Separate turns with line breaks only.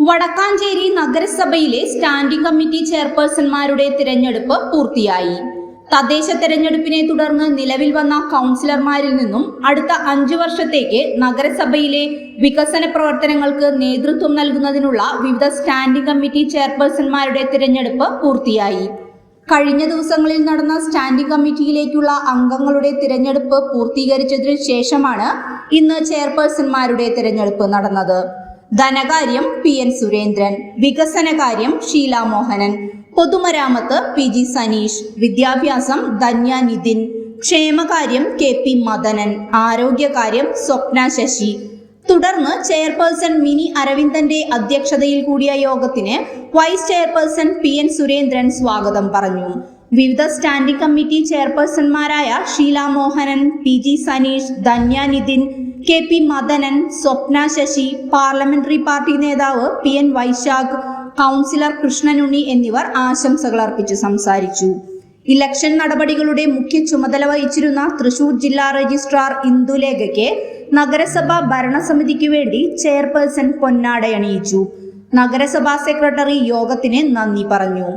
വടക്കാഞ്ചേരി നഗരസഭയിലെ standing committee ചെയർപേഴ്സൺമാരുടെ തിരഞ്ഞെടുപ്പ് പൂർത്തിയായി. തദ്ദേശ തെരഞ്ഞെടുപ്പിനെ തുടർന്ന് നിലവിൽ വന്ന കൗൺസിലർമാരിൽ നിന്നും അടുത്ത 5 വർഷത്തേക്ക് നഗരസഭയിലെ വികസന പ്രവർത്തനങ്ങൾക്ക് നേതൃത്വം നൽകുന്നതിനുള്ള വിവിധ സ്റ്റാൻഡിംഗ് കമ്മിറ്റി ചെയർപേഴ്സൺമാരുടെ തിരഞ്ഞെടുപ്പ് പൂർത്തിയായി. കഴിഞ്ഞ ദിവസങ്ങളിൽ നടന്ന സ്റ്റാൻഡിംഗ് കമ്മിറ്റിയിലേക്കുള്ള അംഗങ്ങളുടെ തിരഞ്ഞെടുപ്പ് പൂർത്തീകരിച്ചതിനു ശേഷമാണ് ഇന്ന് ചെയർപേഴ്സൺമാരുടെ തിരഞ്ഞെടുപ്പ് നടന്നത്. ധനകാര്യം PN സുരേന്ദ്രൻ, വികസനകാര്യം ഷീല മോഹനൻ, പൊതുമരാമത്ത് PG സനീഷ്, വിദ്യാഭ്യാസം ധന്യ നിതിൻ, ക്ഷേമകാര്യം KP മദനൻ, ആരോഗ്യകാര്യം സ്വപ്ന ശശി. തുടർന്ന് ചെയർപേഴ്സൺ മിനി അരവിന്ദന്റെ അധ്യക്ഷതയിൽ കൂടിയ യോഗത്തിന് വൈസ് ചെയർപേഴ്സൺ PN സുരേന്ദ്രൻ സ്വാഗതം പറഞ്ഞു. വിവിധ സ്റ്റാൻഡിംഗ് കമ്മിറ്റി ചെയർപേഴ്സൺമാരായ Sheela Mohanan, PG Saneesh, Dhanya Nithin, KP Madanan, Swapna Sasi, parliamentary party നേതാവ് PN വൈശാഖ്, കൗൺസിലർ കൃഷ്ണനുണ്ണി എന്നിവർ ആശംസകൾ അർപ്പിച്ച് സംസാരിച്ചു. ഇലക്ഷൻ നടപടികളുടെ മുഖ്യ ചുമതല വഹിച്ചിരുന്ന തൃശൂർ ജില്ലാ രജിസ്ട്രാർ ഇന്ദുലേഖയ്ക്ക് നഗരസഭാ ഭരണസമിതിക്ക് വേണ്ടി ചെയർപേഴ്സൺ പൊന്നാടയണിയിച്ചു. നഗരസഭാ സെക്രട്ടറി യോഗത്തിന് നന്ദി പറഞ്ഞു.